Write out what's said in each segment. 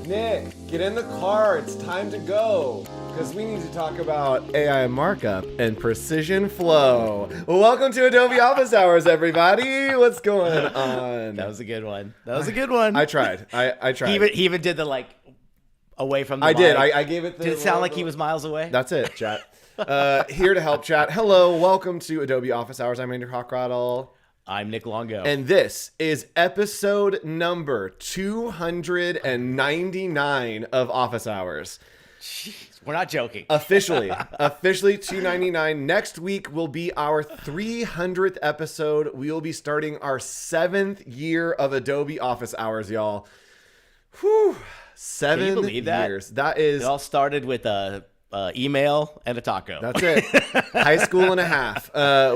Nick, get in the car. It's time to go. Because we need to talk about AI markup and precision flow. Welcome to Adobe Office Hours, everybody. What's going on? That was a good one. That was a good one. I tried. I tried. He even did the like away from the I mic. did. I gave it the... Did it sound like he was miles away? That's it, chat. Here to help chat. Hello, welcome to Adobe Office Hours. I'm Andrew Hockroddle. I'm Nick Longo. And this is episode number 299 of Office Hours. Jeez, we're not joking. Officially 299. Next week will be our 300th episode. We will be starting our 7th year of Adobe Office Hours, y'all. Whew. 7 Can you believe that? years. That is... It all started with a email and a taco. That's it. High school and a half.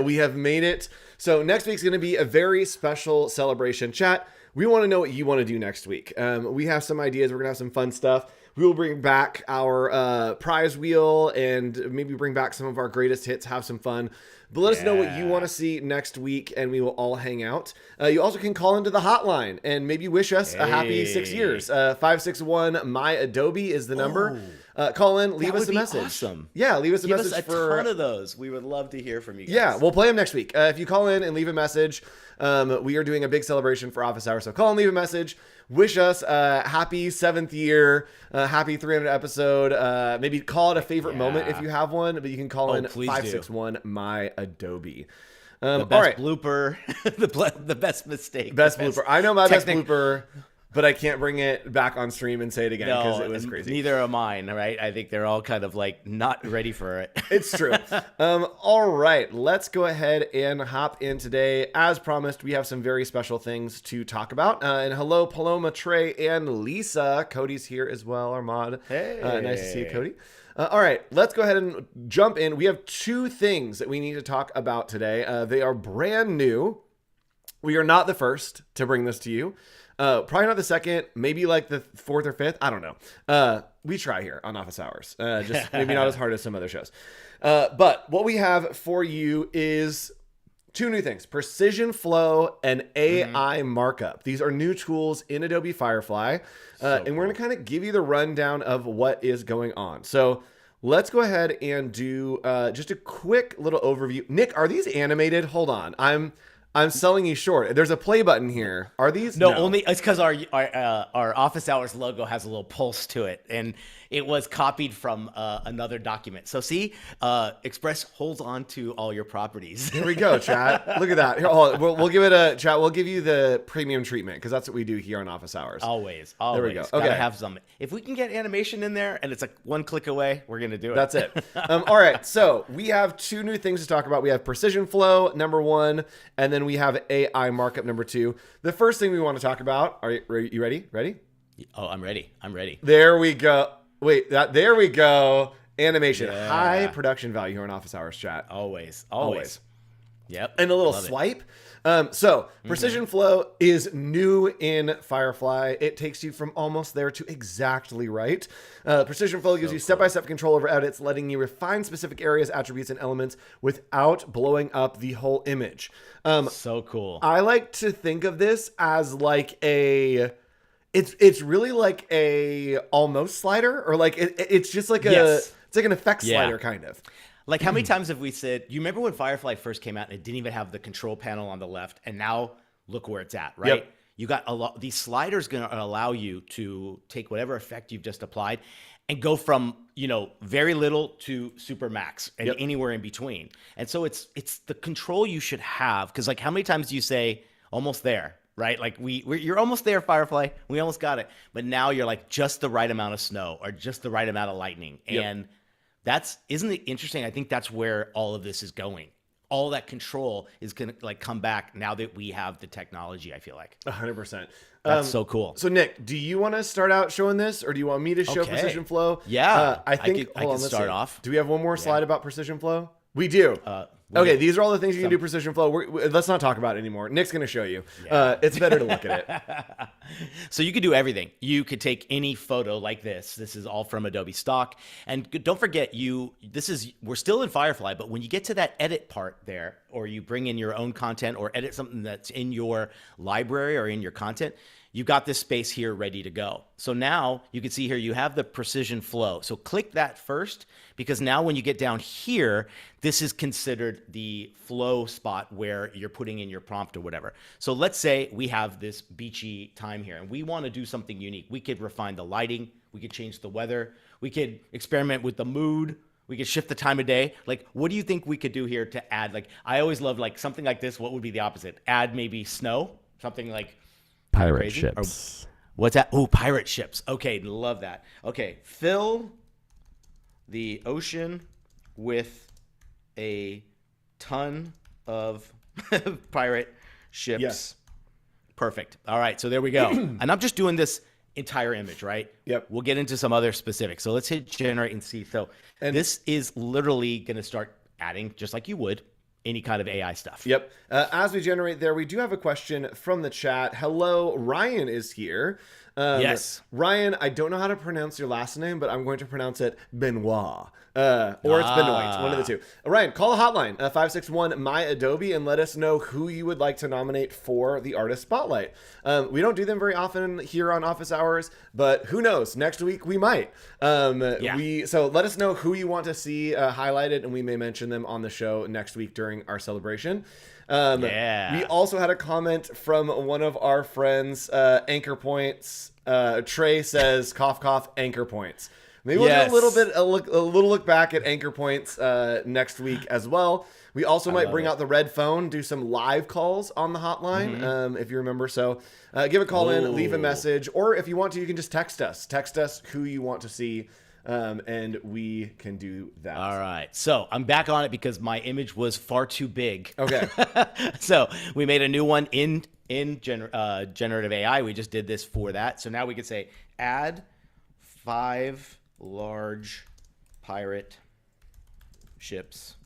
We have made it. So next week's going to be a very special celebration. Chat, we want to know what you want to do next week. We have some ideas. We're going to have some fun stuff. We will bring back our prize wheel and maybe bring back some of our greatest hits, have some fun. But let us know what you want to see next week, and we will all hang out. You also can call into the hotline and maybe wish us a happy 6 years. 561-MY-ADOBE is the number. Call in, leave us a message. Awesome. Yeah, leave us a message. Give us a ton of those. We would love to hear from you guys. Yeah, we'll play them next week. If you call in and leave a message, we are doing a big celebration for Office Hours. So call and leave a message. Wish us a happy 7th year, happy 300 episode. Maybe call it a favorite moment if you have one, but you can call in 561-MY-ADOBE. The best blooper, the best mistake. Best blooper. I know my best blooper, but I can't bring it back on stream and say it again because it was crazy. Neither are mine, right? I think they're all kind of like not ready for it. It's true. All right, let's go ahead and hop in today. As promised, we have some very special things to talk about. And hello, Paloma, Trey, and Lisa. Cody's here as well, our mod. Hey. Nice to see you, Cody. All right, let's go ahead and jump in. We have 2 things that we need to talk about today. They are brand new. We are not the first to bring this to you. Probably not the second, maybe like the 4th or 5th. I don't know. We try here on Office Hours. Just maybe not as hard as some other shows. But what we have for you is 2 new things: Precision Flow and AI Markup. These are new tools in Adobe Firefly. And we're going to kind of give you the rundown of what is going on. So let's go ahead and do just a quick little overview. Nick, are these animated? Hold on. I'm selling you short. There's a play button here. Are these? No. Only it's because our Office Hours logo has a little pulse to it, and it was copied from another document. So see, Express holds on to all your properties. Here we go, chat. Look at that. Here, we'll give it a chat. We'll give you the premium treatment because that's what we do here on Office Hours. Always. There we go. Okay. Gotta have some. If we can get animation in there, and it's like 1 click away, we're gonna do it. That's it. All right. So we have 2 new things to talk about. We have Precision Flow, number 1, and then we have AI Markup, number 2. The first thing we want to talk about. Are you ready? Ready? Oh, I'm ready. There we go. Wait, there we go. Animation. Yeah. High production value here on Office Hours chat. Always. Yep. And a little swipe. Precision Flow is new in Firefly. It takes you from almost there to exactly right. Precision Flow gives you step-by-step control over edits, letting you refine specific areas, attributes, and elements without blowing up the whole image. So cool. I like to think of this as like it's really like a almost slider, or like it's just like it's like an effect slider kind of. Like, how many times have we said, you remember when Firefly first came out and it didn't even have the control panel on the left, and now look where it's at, right? Yep. You got a lot. These sliders going to allow you to take whatever effect you've just applied and go from, very little to super max and anywhere in between. And so it's the control you should have, because like, how many times do you say almost there? Right? Like you're almost there, Firefly. We almost got it. But now you're like just the right amount of snow or just the right amount of lightning. And isn't it interesting? I think that's where all of this is going. All that control is going to like come back now that we have the technology, I feel like. 100%. That's so cool. So Nick, do you want to start out showing this, or do you want me to show Precision Flow? Yeah. I think I can start off. Do we have one more slide about Precision Flow? We do. Okay, these are all the things you can do Precision Flow. Let's not talk about it anymore. Nick's going to show you. Yeah. It's better to look at it. So you could do everything. You could take any photo like this. This is all from Adobe stock. And don't forget, we're still in Firefly, but when you get to that edit part there, or you bring in your own content or edit something that's in your library or in your content, you've got this space here ready to go. So now you can see here, you have the precision flow. So click that first, because now when you get down here, this is considered the flow spot where you're putting in your prompt or whatever. So let's say we have this beachy time here and we want to do something unique. We could refine the lighting. We could change the weather. We could experiment with the mood. We could shift the time of day. Like, what do you think we could do here to add? Like, I always love like something like this. What would be the opposite? Add maybe snow, something like pirate crazy. ships. Or, what's that? Oh, pirate ships. Okay, love that. Okay, fill the ocean with a ton of pirate ships. Yes. Perfect. All right, so there we go. And I'm just doing this entire image, right? Yep. We'll get into some other specifics. So let's hit generate and see. So this is literally going to start adding, just like you would, any kind of AI stuff. Yep. As we generate there, we do have a question from the chat. Hello, Ryan is here. Yes. Ryan, I don't know how to pronounce your last name, but I'm going to pronounce it Benoit. Or it's Benoit, one of the two. Ryan, call a hotline, 561-MY-ADOBE, and let us know who you would like to nominate for the Artist Spotlight. We don't do them very often here on Office Hours, but who knows? Next week we might. So let us know who you want to see highlighted, and we may mention them on the show next week during our celebration. We also had a comment from one of our friends, Anchor Points. Trey says, cough, cough, Anchor Points. Maybe we'll do a little look back at Anchor Points next week as well. We also might bring out the red phone, do some live calls on the hotline, if you remember. So give a call in, leave a message, or if you want to, you can just text us. Text us who you want to see, and we can do that. All right. So I'm back on it because my image was far too big. Okay. So we made a new one in generative AI. We just did this for that. So now we could say add 5 large pirate ships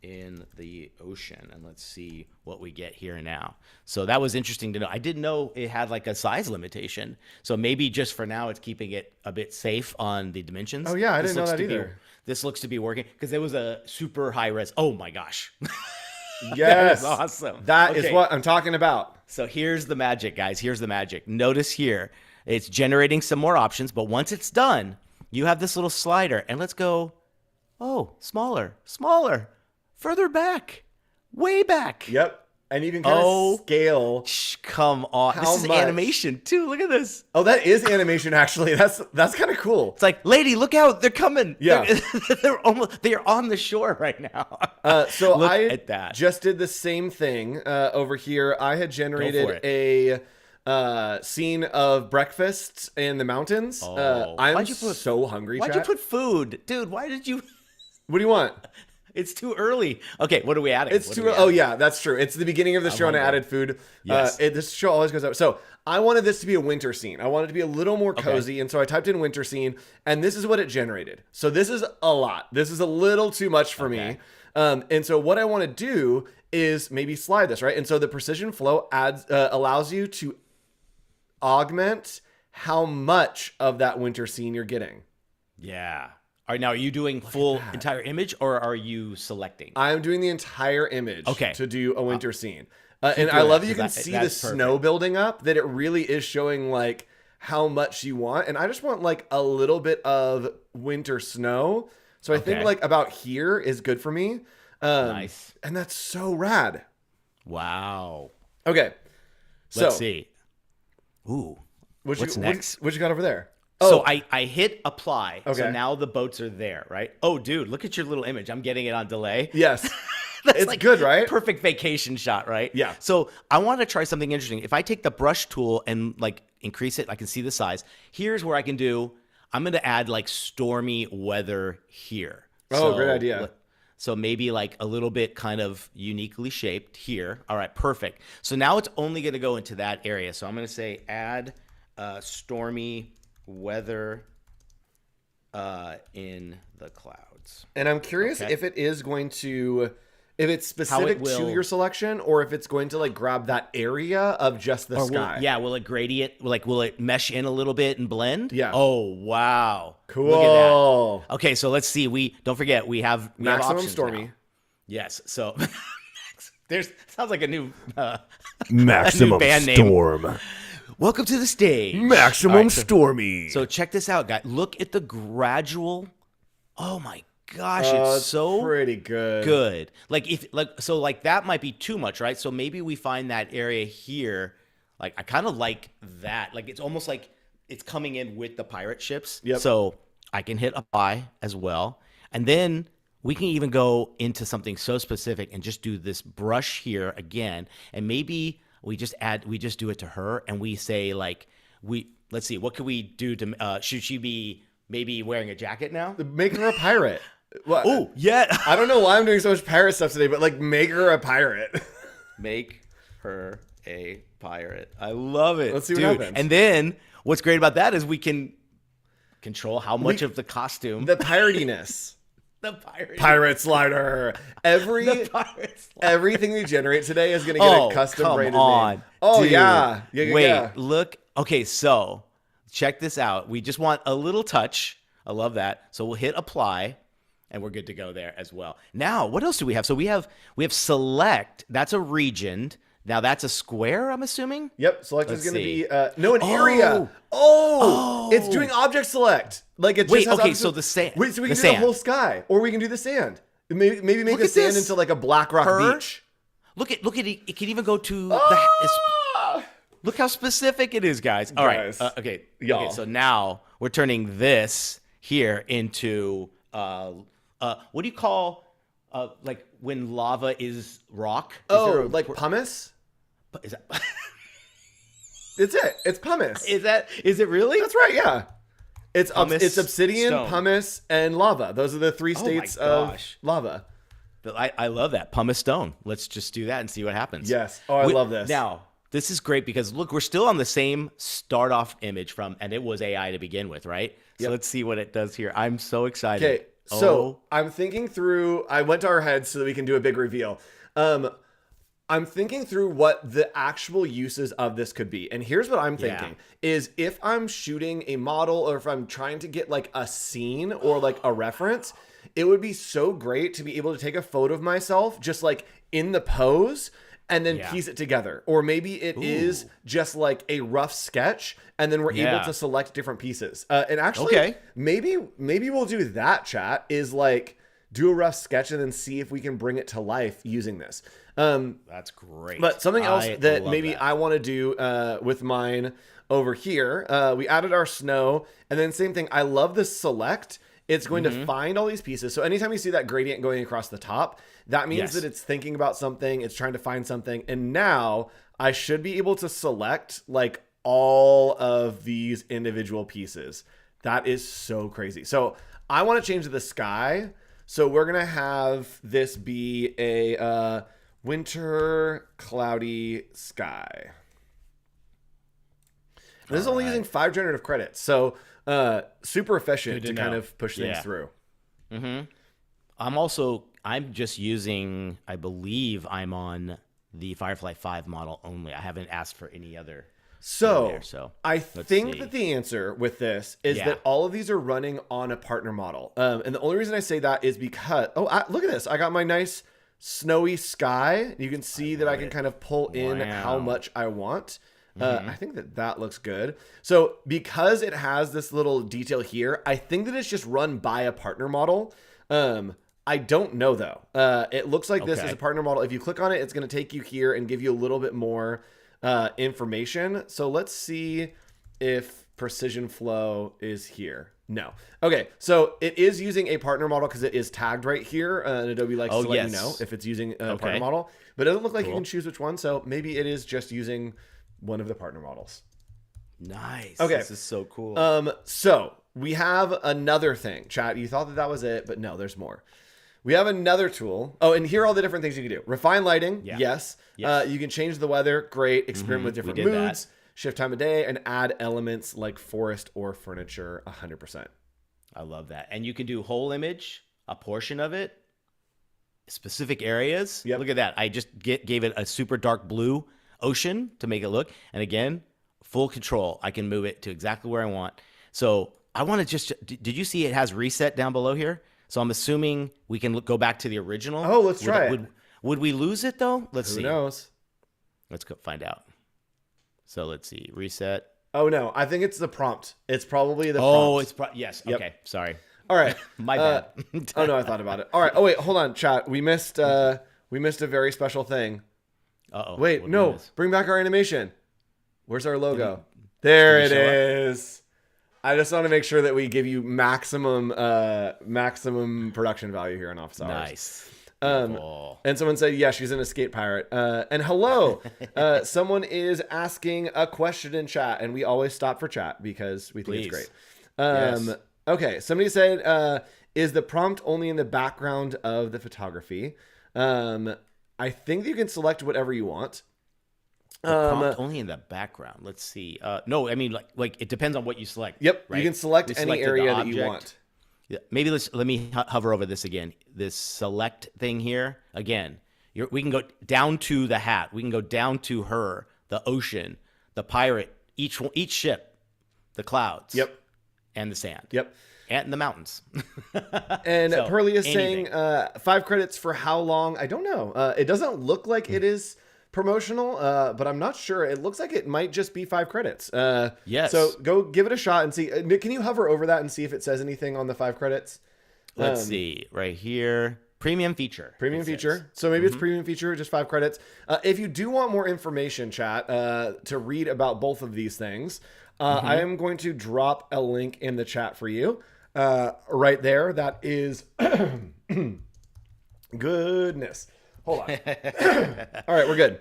in the ocean, and let's see what we get here now. So that was interesting to know. I didn't know it had like a size limitation, so maybe just for now it's keeping it a bit safe on the dimensions. Oh yeah, I didn't know that either. This looks to be working because there was a super high res. Oh my gosh. Yes. That is awesome. That is what I'm talking about. So here's the magic, guys. Here's the magic. Notice here, it's generating some more options, but once it's done, you have this little slider, and let's go, smaller, further back, way back. Yep. And you can kind of scale. Come on. This is animation, too. Look at this. Oh, that is animation, actually. That's kind of cool. It's like, lady, look out. They're coming. Yeah. They're on the shore right now. So look I at that. Just did the same thing over here. I had generated a scene of breakfast in the mountains. I'm so hungry. Why'd you put food? Dude, why did you? What do you want? It's too early. Okay, what are we adding? It's too early. Oh, yeah, that's true. It's the beginning of the show, and I added food. Yes. This show always goes up. So I wanted this to be a winter scene. I wanted it to be a little more cozy, and so I typed in winter scene, and this is what it generated. So this is a lot. This is a little too much for me. And so what I want to do is maybe slide this, right? And so the precision flow allows you to augment how much of that winter scene you're getting. Yeah. All right, now are you doing full entire image, or are you selecting? I'm doing the entire image to do a winter scene. And I doing love that, that you can 'cause see that the is perfect. snow building up, that it really is showing like how much you want. And I just want like a little bit of winter snow. So I think like about here is good for me. Nice. And that's so rad. Wow. Okay. Let's see. Ooh. What's next? What you got over there? So I hit apply. Okay. So now the boats are there, right? Oh, dude, look at your little image. I'm getting it on delay. Yes. That's It's like good, right? Perfect vacation shot, right? Yeah. So I want to try something interesting. If I take the brush tool and like increase it, I can see the size. Here's where I can do, I'm going to add like stormy weather here. Oh, great idea. So maybe like a little bit kind of uniquely shaped here. All right, perfect. So now it's only going to go into that area. So I'm going to say add stormy weather in the clouds. And I'm curious if it is going to, if it's specific to your selection, or if it's going to like grab that area of just the sky. Will it gradient? Like, will it mesh in a little bit and blend? Yeah. Oh, wow. Cool. Look at that. Okay, so let's see. Don't forget, we have Maximum options stormy. now. Yes. So Sounds like a new Maximum band name. Storm. Welcome to the stage. Maximum All right, Stormy. So check this out, guys. Look at the gradual. Oh my gosh, Oh, it's so pretty good. good. Like that might be too much, right? So maybe we find that area here. Like I kind of like that. Like it's almost like it's coming in with the pirate ships. Yep. So I can hit apply as well. And then we can even go into something so specific and just do this brush here again. And maybe we just do it to her and we say like, let's see, what could we do to, should she be maybe wearing a jacket now? Make her a pirate. Well, Oh, yeah. I don't know why I'm doing so much pirate stuff today, but like make her a pirate. Make her a pirate. I love it. Let's see what dude. happens. And then what's great about that is we can control how much of the costume. The piratiness. The pirate. Pirate slider. The pirate slider. Everything we generate today is going to get a custom come rated on, name. Oh, dude. yeah. Wait, Yeah. look. Okay, so check this out. We just want a little touch. I love that. So we'll hit apply, and we're good to go there as well. Now, what else do we have? So we have select. That's a region. Now that's a square, I'm assuming. Yep. Select is Let's going to see. be an area. Oh, it's doing object select. Like it just Wait, has okay, object so the sand. Wait, so we the can do sand. the whole sky, or we can do the sand. Maybe make Look the at sand this. into like a black rock Her? beach. Look at it. It can even go to Ah! look how specific it is, guys. All right. Guys. Okay. Y'all. Okay. So now we're turning this here into what do you call like when lava is rock? Is there Oh, a- like pumice? is that It's it. It's pumice. is it really? That's right. Yeah. It's Pumice, it's obsidian, stone. pumice, and lava. Those are the three my states of gosh. lava. But I love that pumice stone. Let's just do that and see what happens. Yes. Oh, I love this. Now, this is great because look, we're still on the same start off image and it was AI to begin with, right? So Yep. let's see what it does here. I'm so excited. Okay, so I'm thinking through. I went to our heads so that we can do a big reveal. I'm thinking through what the actual uses of this could be. And here's what I'm thinking is if I'm shooting a model or if I'm trying to get like a scene or like a reference, it would be so great to be able to take a photo of myself just like in the pose and then piece it together. Or maybe it is just like a rough sketch and then we're able to select different pieces. And actually, maybe we'll do that, chat, is like do a rough sketch and then see if we can bring it to life using this. That's great. But something else that love maybe that. I want to do with mine over here, we added our snow, and then same thing. I love this select. It's going to find all these pieces. So anytime you see that gradient going across the top, that means that it's thinking about something. It's trying to find something. And now I should be able to select like all of these individual pieces. That is so crazy. So I want to change the sky. So we're going to have this be a winter cloudy sky. This is only using 5 generative credits. So super efficient to kind of push things through. I'm just using, I believe I'm on the Firefly 5 model only. I haven't asked for any other. So I think see. that the answer with this is that all of these are running on a partner model. And the only reason I say that is because, look at this. I got my nice snowy sky. You can see that I can kind of pull in how much I want. I think that looks good. So because it has this little detail here, I think that it's just run by a partner model. I don't know though. It looks like this is a partner model. If you click on it, it's going to take you here and give you a little bit more information. So let's see if precision flow is here. No. Okay. So it is using a partner model because it is tagged right here. And Adobe likes to let you know if it's using a partner model, but it doesn't look like you can choose which one. So maybe it is just using one of the partner models. Nice. Okay. This is so cool. So we have another thing, chat. You thought that was it, but no, there's more. We have another tool. Oh, and here are all the different things you can do. Refine lighting. Yes. You can change the weather. Great. Experiment with different moods. Shift time of day and add elements like forest or furniture 100%. I love that. And you can do whole image, a portion of it, specific areas. Look at that. I just gave it a super dark blue ocean to make it look. And again, full control. I can move it to exactly where I want. So I want to did you see it has reset down below here? So I'm assuming we can go back to the original. Oh, let's try it. Would we lose it though? Let's Who see. knows? Let's go find out. So let's see. Reset. Oh no, I think it's the prompt. It's probably the Oh, prompt. it's yes. Yep. Okay, sorry. All right. My bad. Oh no, I thought about it. All right. Oh wait, hold on, chat. We missed a very special thing. Uh-oh. Wait, What did no. we miss? Bring back our animation. Where's our logo? There it show up? is. I just want to make sure that we give you maximum production value here on Office Hours. Nice. And someone said, yeah, she's an escape pirate. And hello, someone is asking a question in chat, and we always stop for chat because we think it's Please. great. Yes. Okay, somebody said, is the prompt only in the background of the photography? I think you can select whatever you want. Prompt only in the background. Let's see. No, I mean like it depends on what you select. Yep, right? you can select We any selected the area that you object. want. Yeah, maybe let me hover over this again. This select thing here again. We can go down to the hat. We can go down to her, the ocean, the pirate, each ship, the clouds. Yep. And the sand. Yep. And the mountains. And So, Pearly is anything. saying 5 credits for how long? I don't know. It doesn't look like it is promotional, but I'm not sure. It looks like it might just be 5 credits. Yes. So go give it a shot and see. Nick, can you hover over that and see if it says anything on the 5 credits? Let's see. Right here. Premium feature. Premium it feature. says. So maybe it's premium feature, just 5 credits. If you do want more information, chat, to read about both of these things, I am going to drop a link in the chat for you. Right there. That is goodness. Hold on. All right, we're good.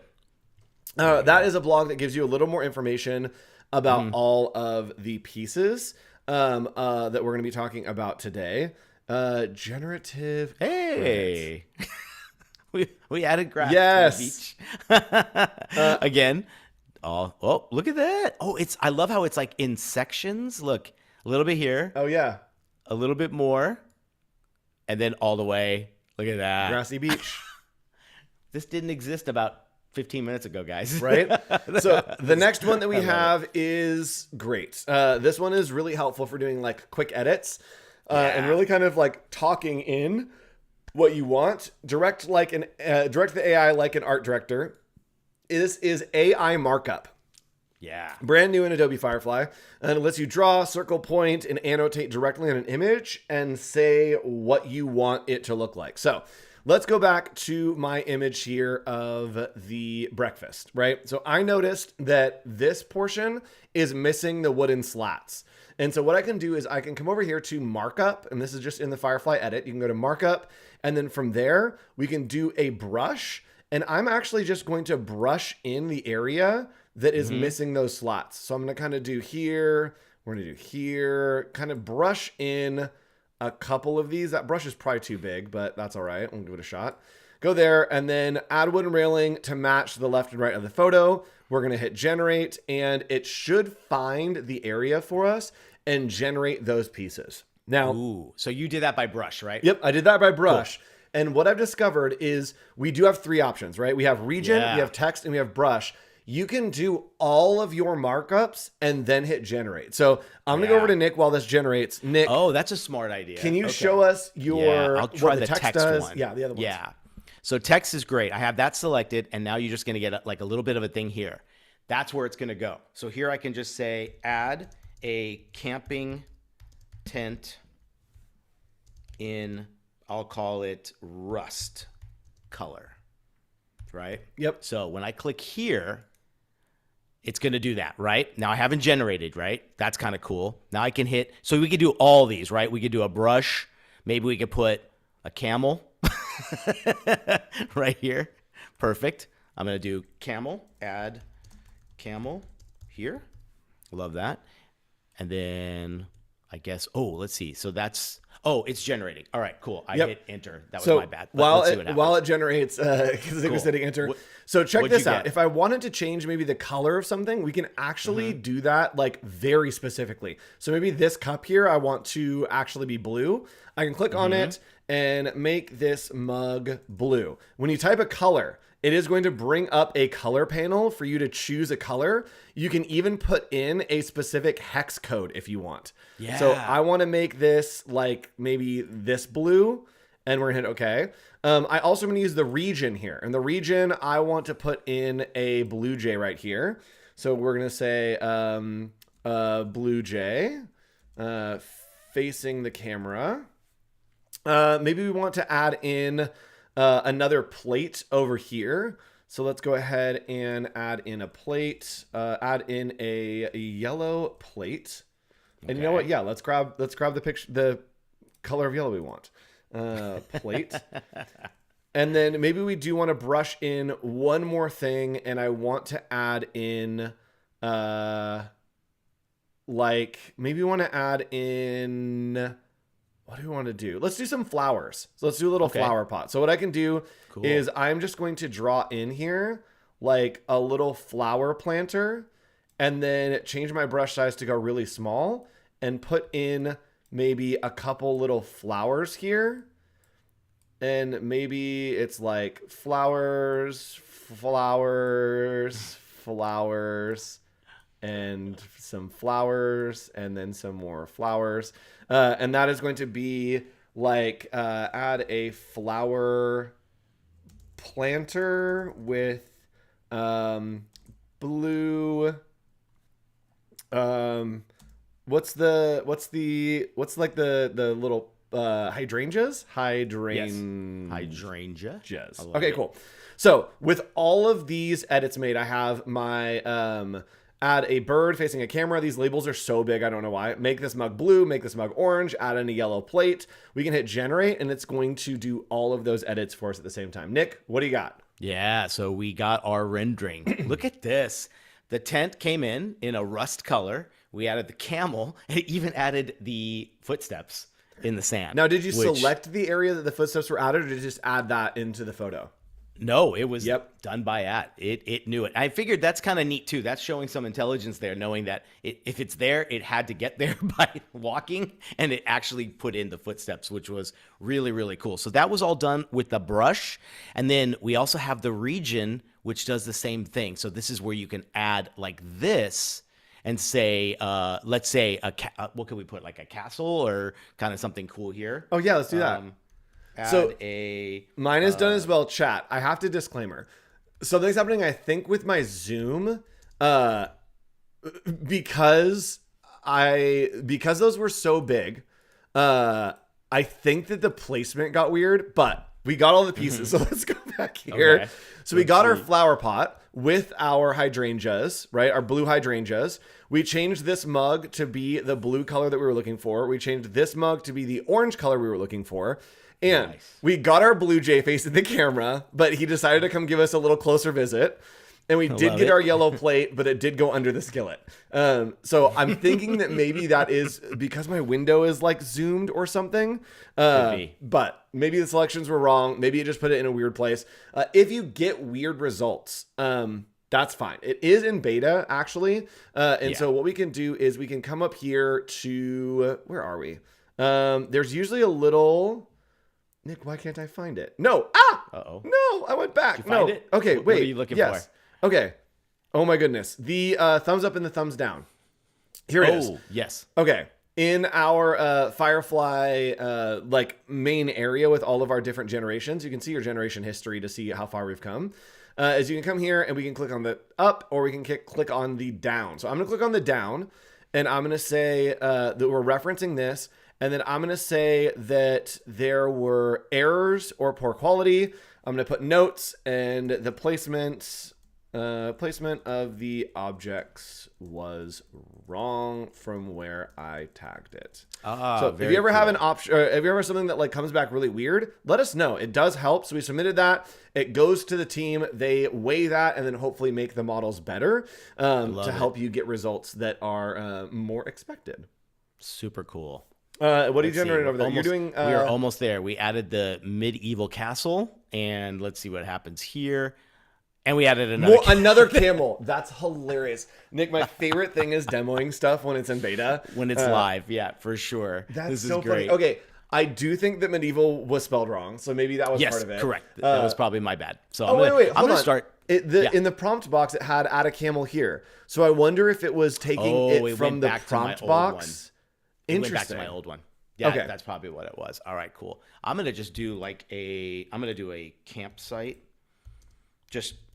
That is a blog that gives you a little more information about all of the pieces that we're going to be talking about today. Generative. Hey. we added grass Yes. to the beach. Again. Oh, look at that. Oh, I love how it's like in sections. Look, a little bit here, Oh yeah, a little bit more, and then all the way. Look at that. grassy beach. This didn't exist about 15 minutes ago, guys. Right? So the next one that we have is great. This one is really helpful for doing like quick edits and really kind of like talking in what you want. Direct the AI like an art director. This is AI Markup. Yeah. Brand new in Adobe Firefly, and it lets you draw, circle, point, and annotate directly on an image and say what you want it to look like. So let's go back to my image here of the breakfast, right? So I noticed that this portion is missing the wooden slats. And so what I can do is I can come over here to Markup, and this is just in the Firefly edit. You can go to Markup, and then from there, we can do a brush, and I'm actually just going to brush in the area that is missing those slots. So I'm going to kind of do here, we're going to do here, kind of brush in a couple of these. That brush is probably too big, but that's all right. We'll give it a shot. Go there and then add wooden railing to match the left and right of the photo. We're going to hit generate, and it should find the area for us and generate those pieces. Now, Ooh, so you did that by brush, right? yep, I did that by brush. Cool. And what I've discovered is we do have 3 options, right? We have region, we have text, and we have brush. You can do all of your markups and then hit generate. So I'm going to go over to Nick while this generates. Nick. Oh, that's a smart idea. Can you show us your I'll try what the text does? one. Yeah, the other ones. Yeah. So text is great. I have that selected, and now you're just going to get like a little bit of a thing here. That's where it's going to go. So here I can just say add a camping tent in, I'll call it rust color, right? Yep. So when I click here, it's going to do that, right? Now I haven't generated, right? That's kind of cool. Now I can hit, so we could do all these, right? We could do a brush. Maybe we could put a camel right here. Perfect. I'm going to do camel, add camel here. Love that. And then I guess, let's see. So that's, it's generating. All right, cool. I hit enter. That was my bad. But While it generates, because it was hitting enter. So check this out. If I wanted to change maybe the color of something, we can actually do that like very specifically. So maybe this cup here, I want to actually be blue. I can click on it and make this mug blue. When you type a color, it is going to bring up a color panel for you to choose a color. You can even put in a specific hex code if you want. Yeah. So I want to make this like maybe this blue, and we're gonna hit OK. I also am going to use the region here. And the region, I want to put in a blue jay right here. So we're going to say blue jay facing the camera. Maybe we want to add in another plate over here. So let's go ahead and add in a plate, add in a yellow plate. Okay. And you know what? Yeah, let's grab the picture, the color of yellow we want. Plate. And then maybe we do want to brush in one more thing, and I want to add in like maybe we want to add in, what do we want to do? Let's do some flowers. So let's do a little flower pot. So what I can do is I'm just going to draw in here like a little flower planter, and then change my brush size to go really small and put in maybe a couple little flowers here. And maybe it's like flowers, and some flowers, and then some more flowers. And that is going to be like add a flower planter with blue. What's like the little hydrangeas? Hydrangea. Okay, cool. So with all of these edits made, I have my add a bird facing a camera. These labels are so big, I don't know why. Make this mug blue, make this mug orange, add in a yellow plate. We can hit generate, and it's going to do all of those edits for us at the same time. Nick, what do you got? Yeah, so we got our rendering. Look at this. The tent came in a rust color. We added the camel, and it even added the footsteps in the sand. Now, did you select the area that the footsteps were added, or did you just add that into the photo? No, it was done by ad. It knew it. I figured that's kind of neat too. That's showing some intelligence there, knowing that if it's there, it had to get there by walking, and it actually put in the footsteps, which was really, really cool. So that was all done with the brush. And then we also have the region, which does the same thing. So this is where you can add like this and say, let's say, what can we put? Like a castle or kind of something cool here. Oh yeah, let's do that. So mine is done as well. Chat, I have to disclaimer. Something's happening, I think, with my Zoom, because those were so big. I think that the placement got weird, but we got all the pieces. So let's go back here. Okay. So we got our flower pot with our hydrangeas, right? Our blue hydrangeas. We changed this mug to be the blue color that we were looking for. We changed this mug to be the orange color we were looking for. And we got our blue jay face in the camera, but he decided to come give us a little closer visit. And we did get our yellow plate, but it did go under the skillet. So I'm thinking that maybe that is because my window is like zoomed or something. But maybe the selections were wrong. Maybe it just put it in a weird place. If you get weird results, that's fine. It is in beta, actually. So what we can do is we can come up here to, where are we? There's usually a little... Nick, why can't I find it? No. Uh-oh. No, I went back. Did you find it? Okay, wait. What are you looking for? Okay. Oh my goodness. The thumbs up and the thumbs down. Here it is. Oh, yes. Okay. In our Firefly like main area with all of our different generations, you can see your generation history to see how far we've come. As you can come here and we can click on the up, or we can click on the down. So I'm going to click on the down, and I'm going to say that we're referencing this. And then I'm going to say that there were errors or poor quality. I'm going to put notes, and the placement of the objects was wrong from where I tagged it. So if you ever have an option, or if you ever have something that like comes back really weird, let us know. It does help. So we submitted that. It goes to the team. They weigh that and then hopefully make the models better to help you get results that are more expected. Super cool. What are you generating over there? You're doing. We are almost there. We added the medieval castle, and let's see what happens here. And we added another camel. That's hilarious, Nick. My favorite thing is demoing stuff when it's in beta, when it's live. Yeah, for sure. This is so great. Funny. Okay, I do think that medieval was spelled wrong, so maybe that was part of it. Yes, correct. That was probably my bad. So I'm gonna start. In the prompt box, it had add a camel here, so I wonder if it was taking it from the prompt box. It went back to my old one. Yeah, Okay. that's probably what it was. All right, cool. I'm gonna just do I'm gonna do a campsite.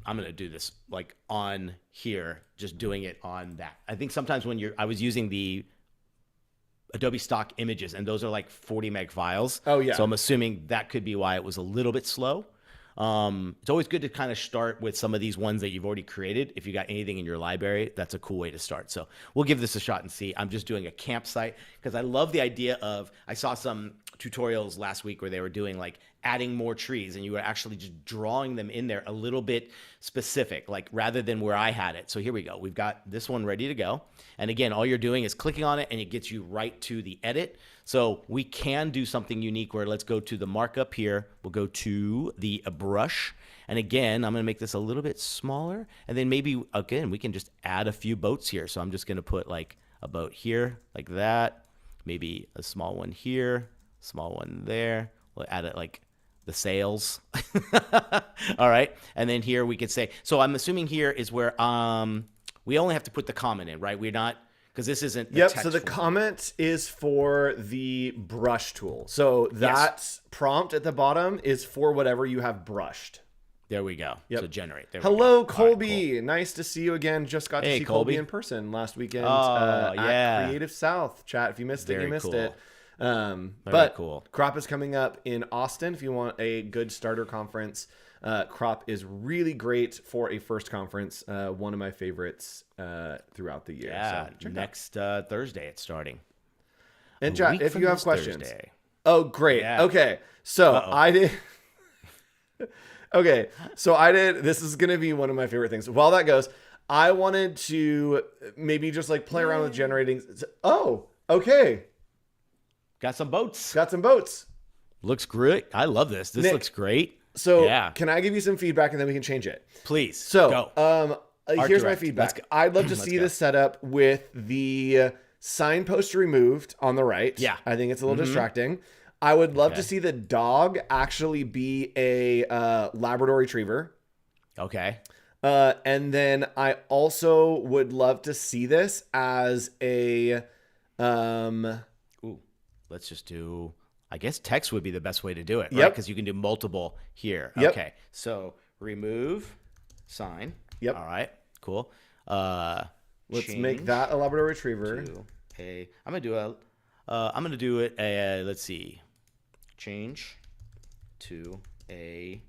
I'm gonna do this like on here, just doing it on that. I think sometimes I was using the Adobe stock images, and those are like 40 meg files. Oh, yeah. So I'm assuming that could be why it was a little bit slow. It's always good to kind of start with some of these ones that you've already created. If you got anything in your library, that's a cool way to start. So we'll give this a shot and see. I'm just doing a campsite because I love the idea of, I saw some tutorials last week where they were doing like adding more trees, and you were actually just drawing them in there a little bit specific, like rather than where I had it. So here we go. We've got this one ready to go. And again, all you're doing is clicking on it and it gets you right to the edit. So we can do something unique where let's go to the markup here. We'll go to the brush. And again, I'm going to make this a little bit smaller. And then maybe, again, we can just add a few boats here. So I'm just going to put like a boat here, like that. Maybe a small one here, small one there. We'll add it like the sails. All right. And then here we could say, so I'm assuming here is where we only have to put the comment in, right? We're not, because this isn't the text So the form. comment is for the brush tool. So that prompt at the bottom is for whatever you have brushed. There we go. Yep. So generate. There we Hello, go. All right, Colby. cool. Nice to see you again. Just got to Hey, see Colby Colby. in person last weekend Oh, at yeah. Creative South. Chat, if you missed it, Very you missed cool. it. Very But cool. Crop is coming up in Austin. If you want a good starter conference, Crop is really great for a first conference. One of my favorites throughout the year. Yeah, So check it out. next Thursday it's starting. And A chat, week if from you have this questions. Thursday. Oh, great. Yeah. Okay. So Uh-oh. I did. Okay. So I did. This is going to be one of my favorite things. While that goes, I wanted to maybe just like play around with generating. Oh, okay. Got some boats. Got some boats. Looks great. I love this. This Nick, looks great. So Yeah. can I give you some feedback and then we can change it? Please. So, go. Here's my direct. feedback. Let's go. I'd love to Let's see go. this set up with the signpost removed on the right. Yeah. I think it's a little distracting. I would love to Okay. see the dog actually be a Labrador Retriever. Okay. And then I also would love to see this as a Ooh. Let's just do, I guess text would be the best way to do it, right? Yep. Because you can do multiple here. Yep. Okay. So remove sign. Yep. All right. Cool. let's make that a Labrador Retriever. I'm gonna do it. Let's see. Change to a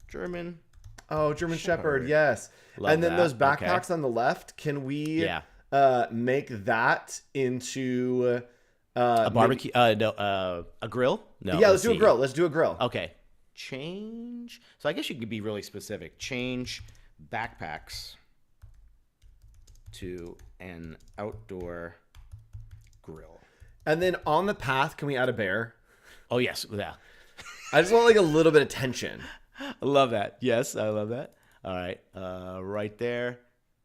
German. Oh, German Shepherd, Shepherd. yes. Love And then that. those backpacks Okay. on the left, can we Yeah. make that into A barbecue? No. A grill? No. Yeah, let's do a grill. Let's do a grill. Okay. Change. So I guess you could be really specific. Change backpacks to an outdoor grill. And then on the path, can we add a bear? Oh yes, yeah. I just want like a little bit of tension. I love that. Yes, I love that. All right. Right there,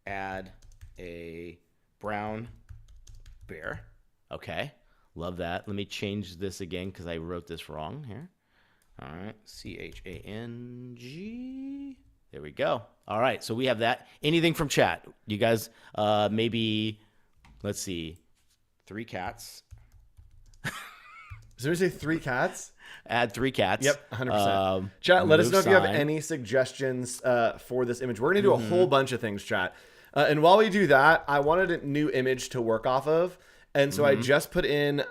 add a brown bear. Okay. Love that. Let me change this again because I wrote this wrong here. All right. CHANG. There we go. All right. So we have that. Anything from chat? You guys, maybe, let's see, 3 cats. So we say 3 cats? Add 3 cats. Yep, 100%. Chat, let us remove know if you have sign. any suggestions for this image. We're going to do a whole bunch of things, chat. And while we do that, I wanted a new image to work off of. And so I just put in,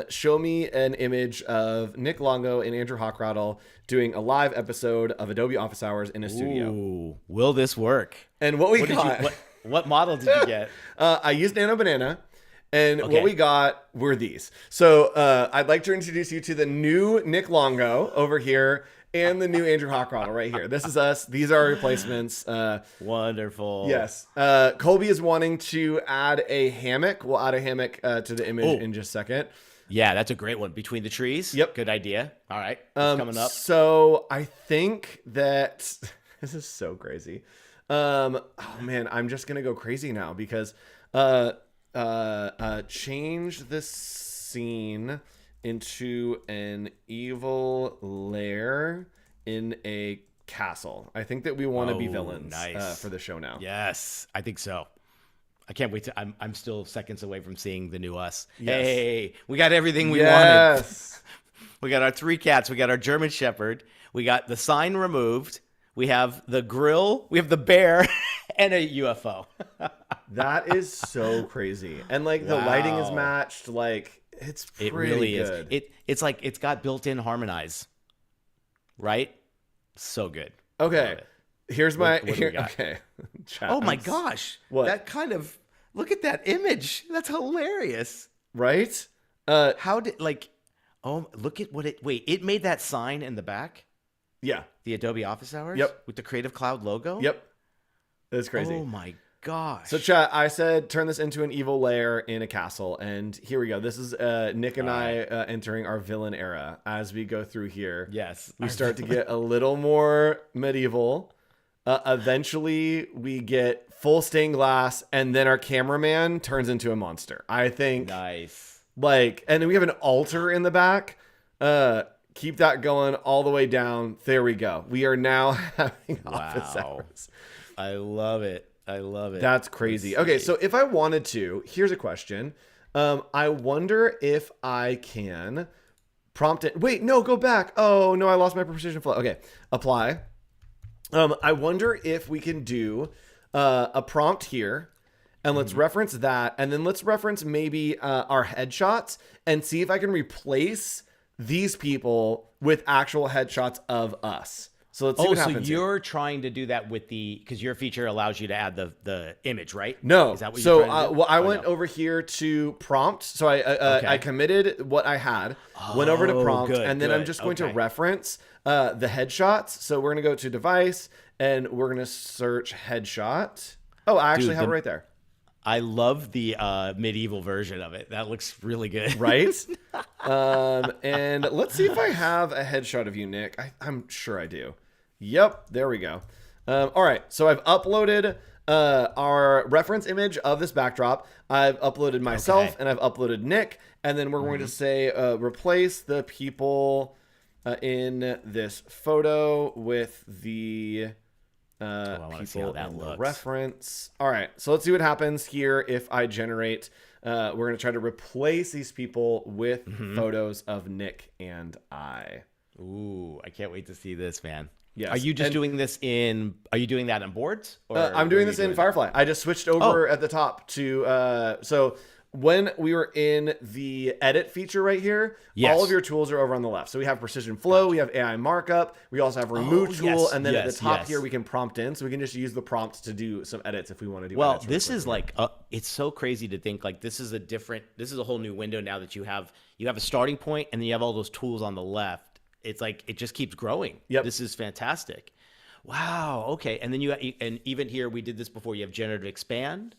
show me an image of Nick Longo and Andrew Hockrattle doing a live episode of Adobe Office Hours in a studio. Ooh, will this work? And what we What, did got, you, what model did you get? I used Nano Banana. And Okay. what we got were these. So I'd like to introduce you to the new Nick Longo over here and the new Andrew Hockrattle right here. This is us. These are our replacements. Wonderful. Yes. Colby is wanting to add a hammock. We'll add a hammock to the image in just a second. Yeah, that's a great one. Between the trees. Yep. Good idea. All right. It's coming up. So I think that this is so crazy. Oh man, I'm just gonna go crazy now because change this scene into an evil lair in a castle. I think that we want to be Oh, villains nice. for the show now. Yes, I think so. I can't wait to. I'm still seconds away from seeing the new us. Yes. Hey, we got everything we wanted. Yes. We got our 3 cats. We got our German Shepherd. We got the sign removed. We have the grill. We have the bear and a UFO. That is so crazy. And like the lighting is matched. Like it's pretty It really good. is. It's like it's got built-in harmonize, right? So good. Okay. Love it. Here's my what do we got? okay. Chat, Oh my I'm gosh! What? That kind of look at that image. That's hilarious. right? How did like? Oh, look at what it. Wait, it made that sign in the back. Yeah. The Adobe Office Hours. Yep. With the Creative Cloud logo. Yep. That's crazy. Oh my gosh. So chat, I said turn this into an evil lair in a castle, and here we go. This is Nick and I entering our villain era. As we go through here, Yes. we start to get a little more medieval. Eventually, we get full stained glass, and then our cameraman turns into a monster. I think, Nice. like, and then we have an altar in the back. Keep that going all the way down. There we go. We are now having office hours. I love it. I love it. That's crazy. Okay, so if I wanted to, here's a question. I wonder if I can prompt it. Wait, no, go back. Oh, no, I lost my precision flow. Okay, apply. I wonder if we can do a prompt here, and let's reference that, and then let's reference maybe our headshots and see if I can replace these people with actual headshots of us. So let's see what happens. So you're trying to do that with because your feature allows you to add the image, right? No. Is that what so you're trying to do? well, I went over here to prompt. So I committed what I had, went over to prompt, good, and then I'm just going to reference the headshots. So we're going to go to device, and we're going to search headshot. Oh, I actually have it right there. I love the medieval version of it. That looks really good. Right? And let's see if I have a headshot of you, Nick. I'm sure I do. Yep, there we go. All right, so I've uploaded our reference image of this backdrop. I've uploaded myself, and I've uploaded Nick. And then we're going to say replace the people in this photo with the people in the reference. All right, so let's see what happens here if I generate. We're going to try to replace these people with photos of Nick and I. Ooh, I can't wait to see this, man. Yes. Are you just doing this in? Are you doing that in boards? Or I'm doing this in Firefly. I just switched over at the top to so when we were in the edit feature right here, all of your tools are over on the left. So we have precision flow, we have AI markup, we also have remove tool, and then at the top here we can prompt in, so we can just use the prompt to do some edits if we want to do. Well, this is like it's so crazy to think like this is a whole new window now that you have a starting point, and then you have all those tools on the left. It's like it just keeps growing. Yep. This is fantastic. Wow. Okay. And then and even here we did this before. You have generative expand.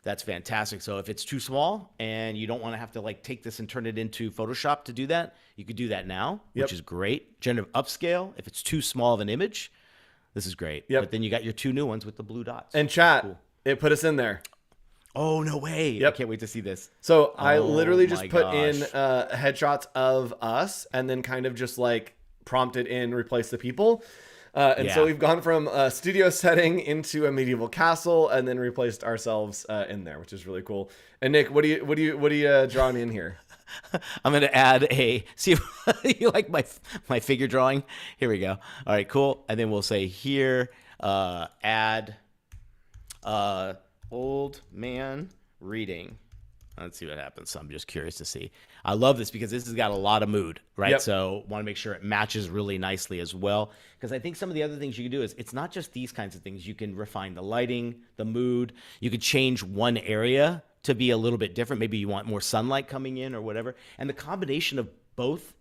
That's fantastic. So if it's too small and you don't want to have to like take this and turn it into Photoshop to do that, you could do that now, which is great. Generative upscale. If it's too small of an image, this is great. But then you got your 2 new ones with the blue dots. And chat, it put us in there. Oh, no way. I can't wait to see this. So I literally just put in headshots of us and then kind of just like prompted in replace the people. And so we've gone from a studio setting into a medieval castle and then replaced ourselves in there, which is really cool. And Nick, what are you drawing in here? I'm going to add see if you like my figure drawing. Here we go. All right, cool. And then we'll say here, add old man reading. Let's see what happens. So I'm just curious to see. I love this because this has got a lot of mood, right? So want to make sure it matches really nicely as well. Because I think some of the other things you can do is it's not just these kinds of things. You can refine the lighting, the mood. You could change one area to be a little bit different. Maybe you want more sunlight coming in or whatever. And the combination of both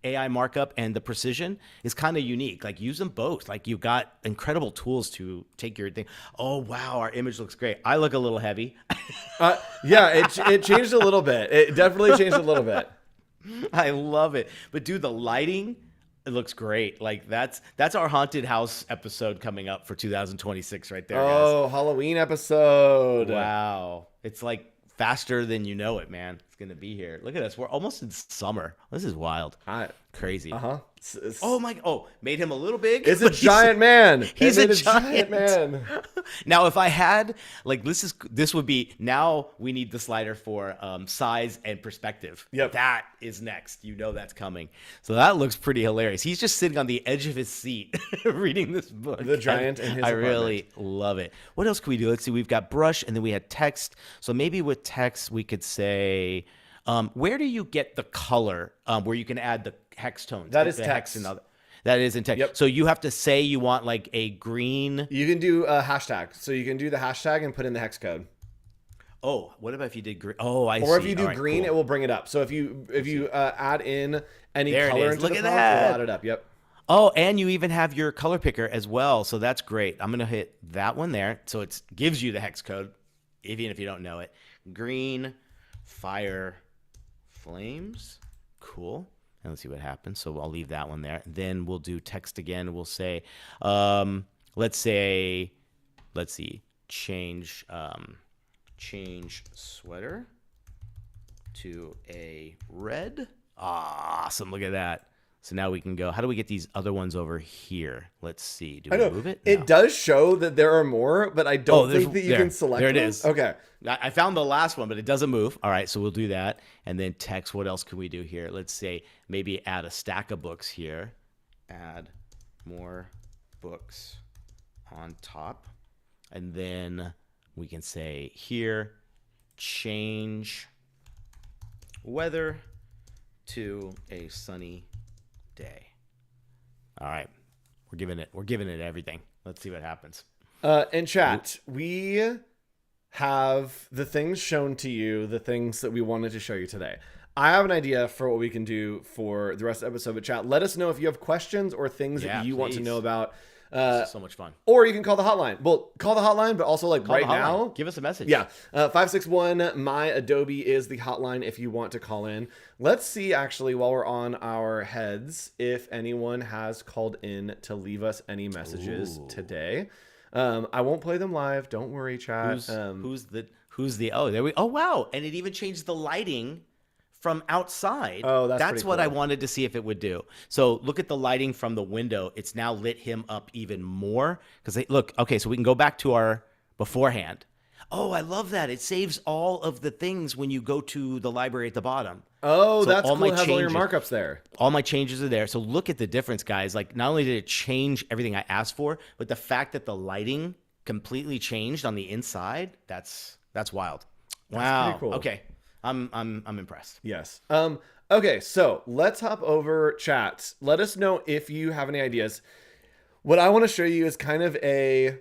AI markup and the precision is kind of unique. Like use them both. Like you've got incredible tools to take your thing. Oh, wow. Our image looks great. I look a little heavy. It changed a little bit. It definitely changed a little bit. I love it. But dude, the lighting, it looks great. Like that's our haunted house episode coming up for 2026 right there, guys. Halloween episode. Wow. It's like faster than you know it, man. It's gonna be here. Look at us. We're almost in summer. This is wild. Crazy. Uh-huh. Made him a little big. It's a but giant man. He's It a made giant man. Now, if I had this would be, now we need the slider for size and perspective. Yep. That is next. You know that's coming. So that looks pretty hilarious. He's just sitting on the edge of his seat reading this book. The giant in his I apartment. really love it. What else can we do? Let's see. We've got brush, and then we had text. So maybe with text we could say, where do you get the color where you can add the hex tones? That is the text. Hex and other, that is in text. Yep. So you have to say you want like a green. You can do a hashtag. So you can do the hashtag and put in the hex code. Oh, what about if you did green? Oh, I see. Or if you do All right, green, cool. it will bring it up. So if you add in any There it color is. into Look the at prompt, that. it'll add it up. Yep. Oh, and you even have your color picker as well. So that's great. I'm going to hit that one there. So it gives you the hex code, even if you don't know it. Green, fire, flames. Cool. And let's see what happens. So I'll leave that one there. Then we'll do text again. We'll say, let's see, change sweater to a red. Awesome. Look at that. So now we can go. How do we get these other ones over here? Let's see. Do we move it? It No. does show that there are more, but I don't there's- think that you there. can select There it them. is. Okay. I found the last one, but it doesn't move. All right, so we'll do that. And then text, what else can we do here? Let's say maybe add a stack of books here. Add more books on top. And then we can say here, change weather to a sunny day. All right. We're giving it everything. Let's see what happens. In chat, we have the things shown to you, the things that we wanted to show you today. I have an idea for what we can do for the rest of the episode, but chat, let us know if you have questions or things that you want to please. know about. This is so much fun. Or you can call the hotline. Well, call the hotline, but also like Call right the hotline. now. Give us a message. Yeah. 561 my Adobe is the hotline if you want to call in. Let's see, actually, while we're on our heads, if anyone has called in to leave us any messages today. I won't play them live. Don't worry, chat. Who's the oh, there we oh wow. And it even changed the lighting from outside. Oh, that's what pretty I cool. wanted to see if it would do. So look at the lighting from the window. It's now lit him up even more. Because look, okay, so we can go back to our beforehand. Oh, I love that. It saves all of the things when you go to the library at the bottom. Oh, So that's all cool. It my has all your changes- markups there. All my changes are there. So look at the difference, guys. Like, not only did it change everything I asked for, but the fact that the lighting completely changed on the inside, that's wild. Wow. pretty cool. Okay. I'm impressed. Yes. Okay, so let's hop over chat. Let us know if you have any ideas. What I want to show you is kind of a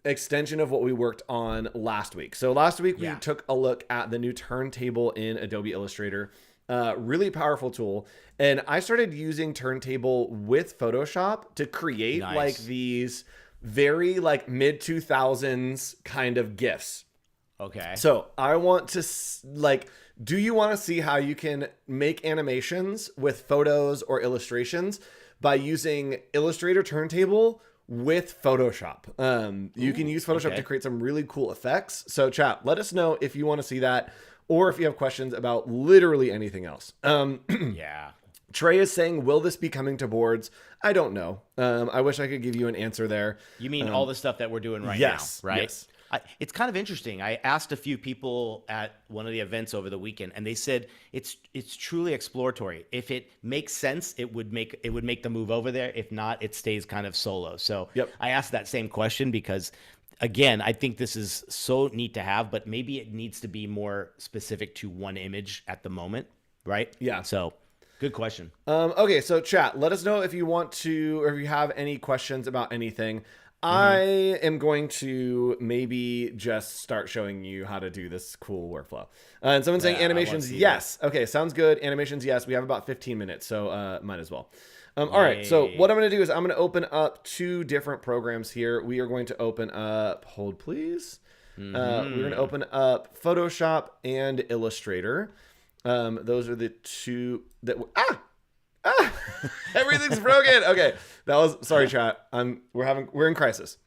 extension of what we worked on last week. So last week we took a look at the new turntable in Adobe Illustrator. Really powerful tool. And I started using turntable with Photoshop to create like these very like mid 2000s kind of GIFs. Okay. So I want to do you want to see how you can make animations with photos or illustrations by using Illustrator Turntable with Photoshop? You can use Photoshop to create some really cool effects. So chat, let us know if you want to see that or if you have questions about literally anything else. Yeah. Trey is saying, will this be coming to boards? I don't know. I wish I could give you an answer there. You mean all the stuff that we're doing right yes, now, right? yes. It's kind of interesting. I asked a few people at one of the events over the weekend, and they said it's truly exploratory. If it makes sense, it would make the move over there. If not, it stays kind of solo. So I asked that same question because, again, I think this is so neat to have, but maybe it needs to be more specific to one image at the moment, right? Yeah. So good question. Okay, so chat, let us know if you want to, or if you have any questions about anything. I am going to maybe just start showing you how to do this cool workflow. And someone's saying animations, yes. Okay, sounds good. Animations, yes. We have about 15 minutes, so might as well. All right, so what I'm going to do is I'm going to open up two different programs here. We are going to open up, hold please. We're going to open up Photoshop and Illustrator. Those are the two that... Everything's broken. Okay, that was sorry, chat. We're in crisis.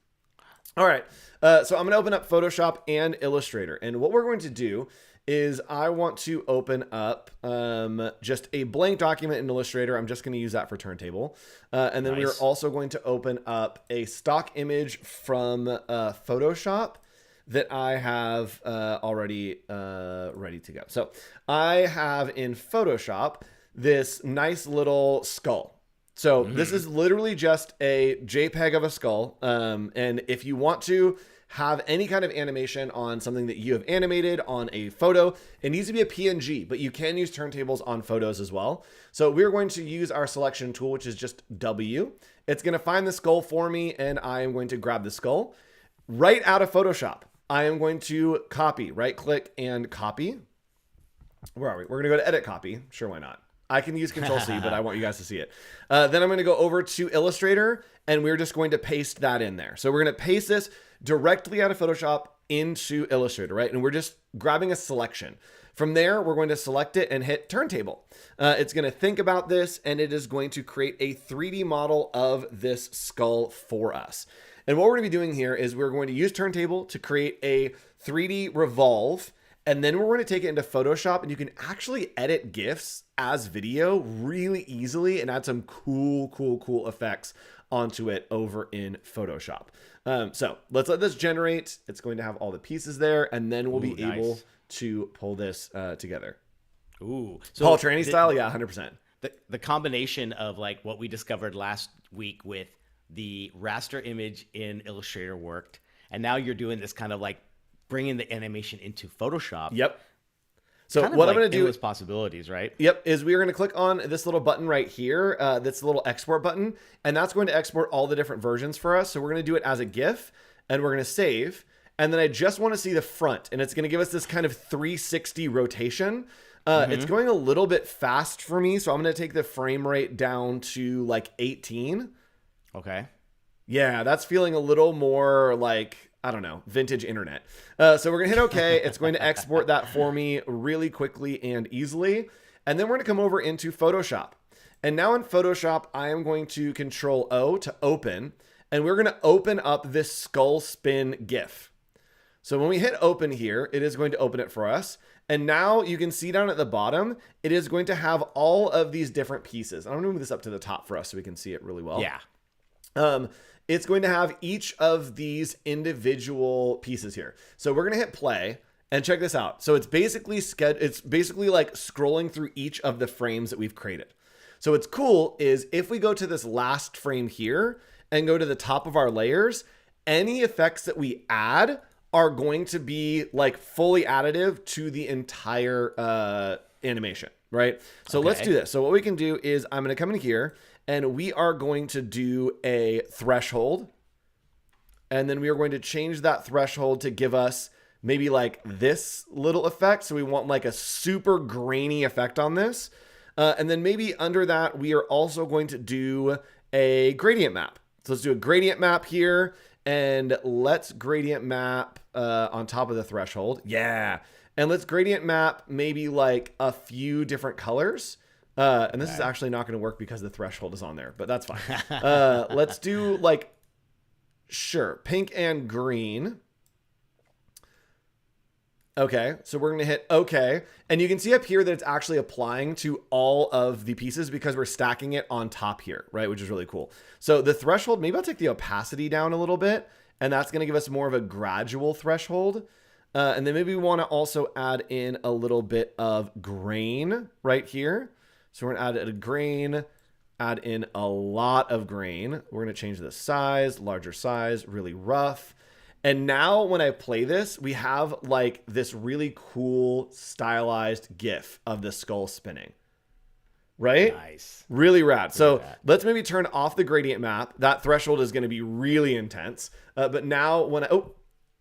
All right, so I'm gonna open up Photoshop and Illustrator, and what we're going to do is I want to open up just a blank document in Illustrator. I'm just going to use that for turntable. And then we are also going to open up a stock image from Photoshop that I have already ready to go. So I have in Photoshop this nice little skull. So this is literally just a JPEG of a skull. And if you want to have any kind of animation on something that you have animated on a photo, it needs to be a PNG, but you can use turntables on photos as well. So we're going to use our selection tool, which is just W. It's going to find the skull for me, and I am going to grab the skull right out of Photoshop. I am going to copy, right click and copy. Where are we? We're going to go to edit copy. Sure, why not? I can use Control C, but I want you guys to see it. Then I'm going to go over to Illustrator, and we're just going to paste that in there. So we're going to paste this directly out of Photoshop into Illustrator, right? And we're just grabbing a selection. From there, we're going to select it and hit turntable. It's going to think about this, and it is going to create a 3D model of this skull for us. And what we're going to be doing here is we're going to use turntable to create a 3D revolve. And then we're going to take it into Photoshop, and you can actually edit GIFs as video really easily and add some cool effects onto it over in Photoshop. So let's let this generate. It's going to have all the pieces there, and then we'll be able to pull this together. Ooh. So Paul Tranny style? Yeah, 100%. The combination of like what we discovered last week with the raster image in Illustrator worked, and now you're doing this kind of like bringing the animation into Photoshop. Yep. So kind of what like I'm going to do is possibilities, right? Yep, is we are going to click on this little button right here. That's the little export button, and that's going to export all the different versions for us. So we're going to do it as a GIF, and we're going to save. And then I just want to see the front, and it's going to give us this kind of 360 rotation. It's going a little bit fast for me, so I'm going to take the frame rate down to like 18. Okay. Yeah, that's feeling a little more like, I don't know, vintage internet. So we're going to hit OK. It's going to export that for me really quickly and easily. And then we're going to come over into Photoshop. And now in Photoshop, I am going to Control O to open. And we're going to open up this skull spin GIF. So when we hit open here, it is going to open it for us. And now you can see down at the bottom, it is going to have all of these different pieces. I'm going to move this up to the top for us so we can see it really well. Yeah. It's going to have each of these individual pieces here. So we're going to hit play and check this out. So it's basically like scrolling through each of the frames that we've created. So what's cool is if we go to this last frame here and go to the top of our layers, any effects that we add are going to be like fully additive to the entire animation, right? So let's do this. So what we can do is I'm going to come in here, and we are going to do a threshold. And then we are going to change that threshold to give us maybe like this little effect. So we want like a super grainy effect on this. And then maybe under that, we are also going to do a gradient map. So let's do a gradient map here. And let's gradient map on top of the threshold. Yeah. And let's gradient map maybe like a few different colors. And this is actually not going to work because the threshold is on there, but that's fine. Let's do like, sure, pink and green. Okay, so we're going to hit OK. And you can see up here that it's actually applying to all of the pieces because we're stacking it on top here, right? Which is really cool. So the threshold, maybe I'll take the opacity down a little bit, and that's going to give us more of a gradual threshold. And then maybe we want to also add in a little bit of grain right here. So we're going to add a grain, add in a lot of grain. We're going to change the size, larger size, really rough. And now when I play this, we have like this really cool stylized GIF of the skull spinning. Right? Nice. Really rad. So let's maybe turn off the gradient map. That threshold is going to be really intense. But now when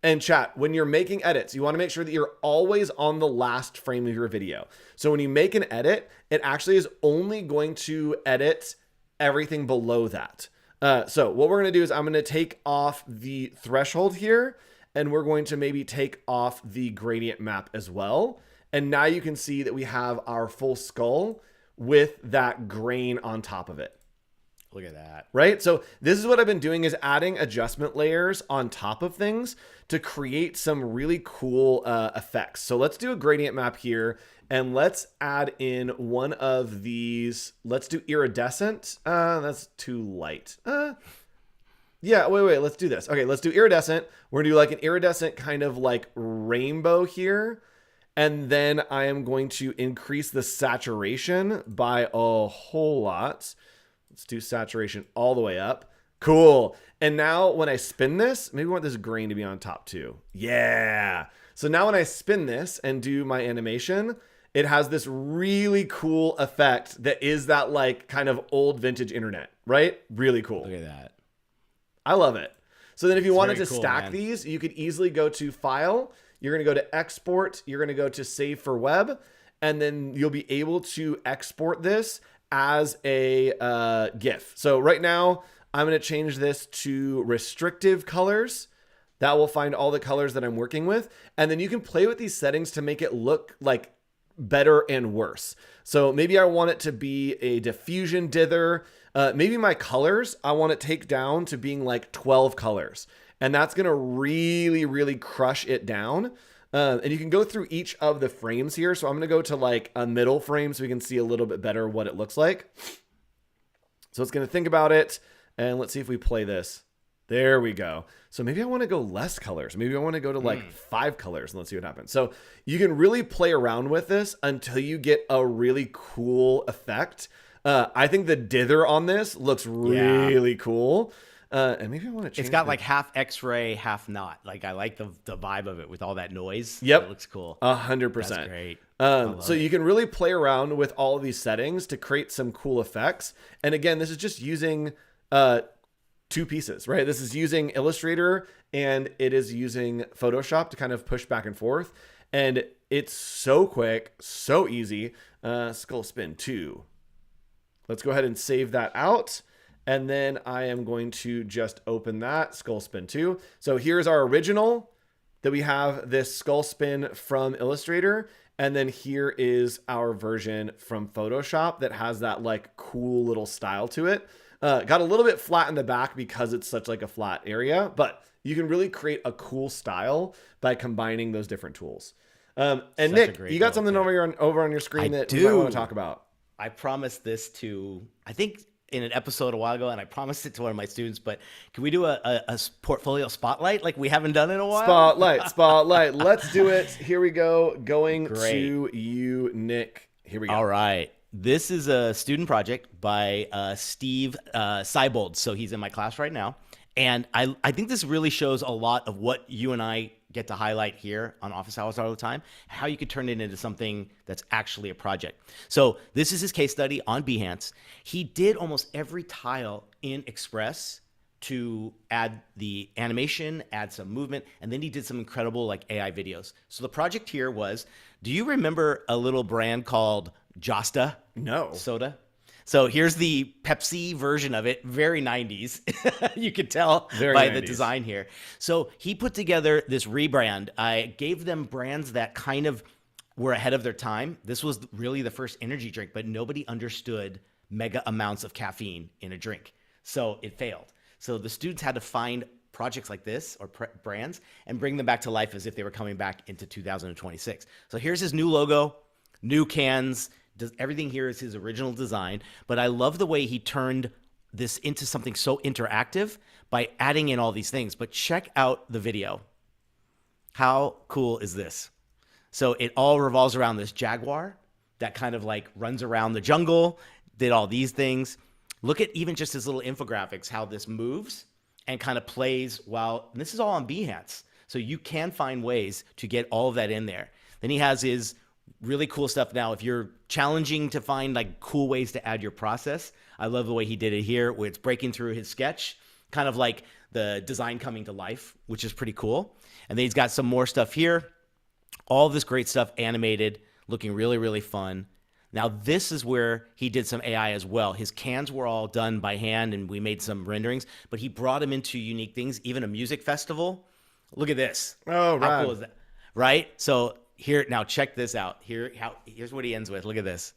and chat, when you're making edits, you want to make sure that you're always on the last frame of your video. So when you make an edit, it actually is only going to edit everything below that. So what we're going to do is I'm going to take off the threshold here, and we're going to maybe take off the gradient map as well. And now you can see that we have our full skull with that grain on top of it. Look at that. Right? So this is what I've been doing, is adding adjustment layers on top of things to create some really cool effects. So let's do a gradient map here, and let's add in one of these. Let's do iridescent. That's too light. Yeah, wait, let's do this. Okay, let's do iridescent. We're gonna do like an iridescent kind of like rainbow here. And then I am going to increase the saturation by a whole lot. Let's do saturation all the way up. Cool. And now when I spin this, maybe we want this green to be on top too. Yeah. So now when I spin this and do my animation, it has this really cool effect that is that like kind of old vintage internet, right? Really cool. Look at that. I love it. So then if you wanted to very cool, stack man. these, you could easily go to File. You're going to go to Export. You're going to go to Save for Web. And then you'll be able to export this as a GIF. So right now, I'm going to change this to restrictive colors. That will find all the colors that I'm working with. And then you can play with these settings to make it look like better and worse. So maybe I want it to be a diffusion dither. Maybe my colors, I want to take down to being like 12 colors. And that's going to really, really crush it down. And you can go through each of the frames here. So I'm going to go to like a middle frame so we can see a little bit better what it looks like. So it's going to think about it. And let's see if we play this. There we go. So maybe I want to go less colors. Maybe I want to go to like 5 colors, and let's see what happens. So you can really play around with this until you get a really cool effect. I think the dither on this looks really cool. And maybe I want to change It's got like half X-ray, half not. Like I like the vibe of it with all that noise. Yep. It looks cool. 100%. That's great. So you can really play around with all of these settings to create some cool effects. And again, this is just using 2 pieces, right? This is using Illustrator and it is using Photoshop to kind of push back and forth. And it's so quick, so easy. Skull Spin 2. Let's go ahead and save that out. And then I am going to just open that Skull Spin 2. So here's our original that we have, this Skull Spin from Illustrator. And then here is our version from Photoshop that has that like cool little style to it. Got a little bit flat in the back because it's such like a flat area, but you can really create a cool style by combining those different tools. And Such a Nick, great you got look, something yeah. over on your screen I that you might do. want to talk about. I promised this to, I think in an episode a while ago, and I promised it to one of my students, but can we do a portfolio spotlight like we haven't done in a while? Spotlight. Let's do it. Here we go. Going Great. to you, Nick. Here we go. All right. This is a student project by Steve Seibold. So he's in my class right now. And I think this really shows a lot of what you and I get to highlight here on Office Hours all the time, how you could turn it into something that's actually a project. So this is his case study on Behance. He did almost every tile in Express to add the animation, add some movement, and then he did some incredible like AI videos. So the project here was, do you remember a little brand called Josta? No. Soda? So here's the Pepsi version of it, very 90s. You could tell Very by 90s. the design here. So he put together this rebrand. I gave them brands that kind of were ahead of their time. This was really the first energy drink, but nobody understood mega amounts of caffeine in a drink. So it failed. So the students had to find projects like this or brands and bring them back to life as if they were coming back into 2026. So here's his new logo, new cans. Everything here is his original design, but I love the way he turned this into something so interactive by adding in all these things. But check out the video. How cool is this? So it all revolves around this jaguar that kind of like runs around the jungle, did all these things. Look at even just his little infographics, how this moves and kind of plays while, and this is all on Behance. So you can find ways to get all of that in there. Then he has his really cool stuff. Now, if you're challenging to find like cool ways to add your process, I love the way he did it here, where it's breaking through his sketch, kind of like the design coming to life, which is pretty cool. And then he's got some more stuff here. All this great stuff animated, looking really, really fun. Now, this is where he did some AI as well. His cans were all done by hand, and we made some renderings, but he brought them into unique things, even a music festival. Look at this. Oh, right. How cool is that? Right? So here, now check this out. Here's what he ends with. Look at this.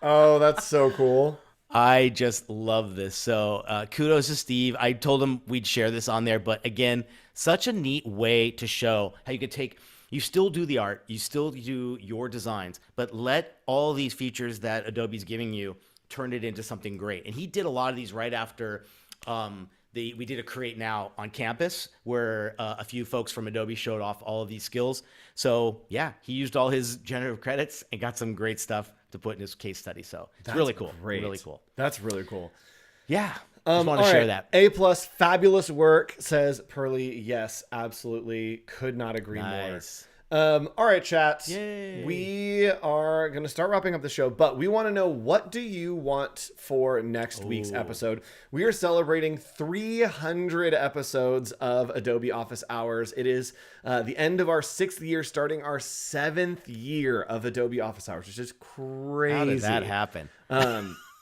Oh, that's so cool. I just love this. So kudos to Steve. I told him we'd share this on there, but again, such a neat way to show how you could take, you still do the art, you still do your designs, but let all these features that Adobe's giving you turn it into something great. And he did a lot of these right after we did a Create Now on campus where a few folks from Adobe showed off all of these skills. So yeah, he used all his generative credits and got some great stuff to put in his case study. So it's really cool. Great. Really cool. That's really cool. Yeah. Just want to share that. A plus, fabulous work, says Pearly. Yes, absolutely. Could not agree Nice. more. All right, chat. Yay. We are going to start wrapping up the show, but we want to know, what do you want for next week's episode? We are celebrating 300 episodes of Adobe Office Hours. It is the end of our 6th year, starting our 7th year of Adobe Office Hours, which is crazy. How did that happen?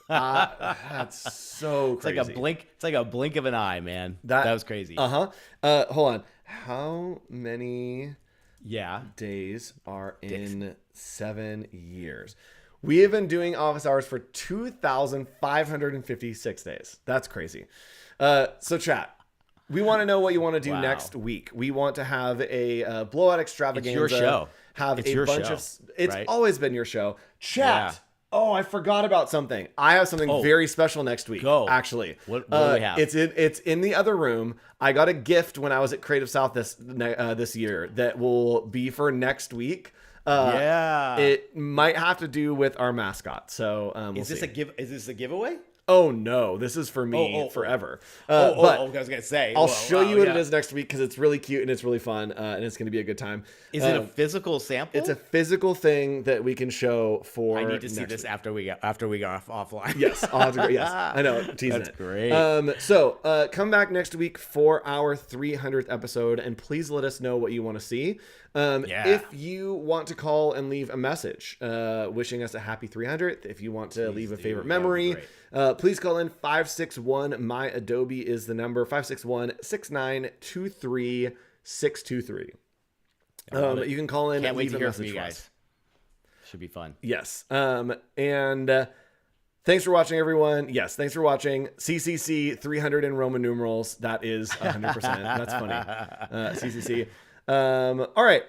That's so crazy. It's like a blink of an eye, man. That was crazy. Hold on. How many days are in 7 years? We have been doing Office Hours for 2,556 days. That's crazy. So chat, we want to know what you want to do next week. We want to have a blowout extravaganza. It's your show. It's right? always been your show. Chat. Yeah. Oh, I forgot about something. I have something very special next week. Actually, what do we have? It's in the other room. I got a gift when I was at Creative South this year that will be for next week. It might have to do with our mascot. So Is this a giveaway? Oh no, this is for me forever. But I was gonna say I'll show you what it is next week, because it's really cute and it's really fun, and it's gonna be a good time. Is it a physical sample? It's a physical thing that we can show for. I need to see this after we go offline. Yes, I'll have to go. Yes, I know. Teasing That's it. Great. So come back next week for our 300th episode, and please let us know what you want to see. If you want to call and leave a message wishing us a happy 300th, if you want to leave a favorite memory, please call in 561 my Adobe is the number, 561-6923-623. You can call in Can't and wait leave to a hear message from you for guys. us. Should be fun. Yes. And thanks for watching, everyone. Yes, thanks for watching. CCC 300 in Roman numerals. That is 100%. That's funny. CCC. All right.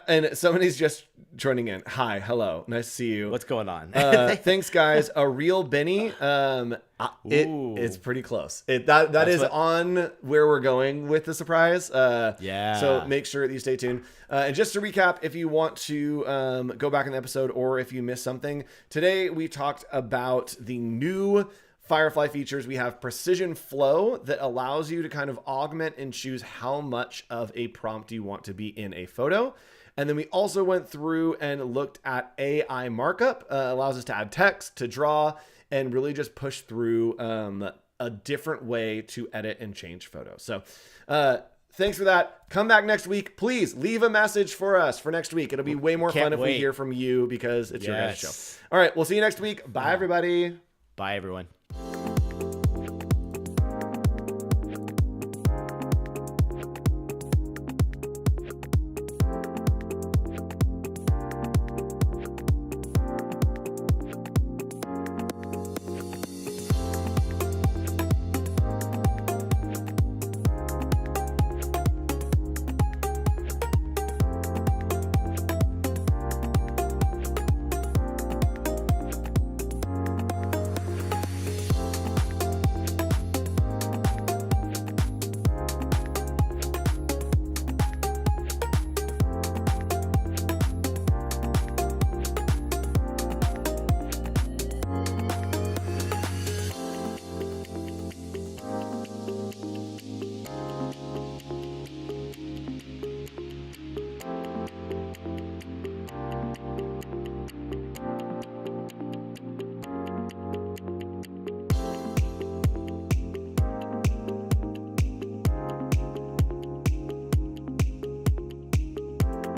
And somebody's just joining in. Hi, hello, nice to see you. What's going on? Thanks, guys. A real Benny. It's pretty close. That is on where we're going with the surprise. So make sure that you stay tuned. And just to recap, if you want to go back in the episode, or if you missed something, today we talked about the new Firefly features. We have precision flow that allows you to kind of augment and choose how much of a prompt you want to be in a photo. And then we also went through and looked at AI markup. Allows us to add text, to draw, and really just push through a different way to edit and change photos. So thanks for that. Come back next week. Please leave a message for us for next week. It'll be way more fun if we hear from you, because it's your guys' show. All right, we'll see you next week. Bye, everybody. Bye, everyone.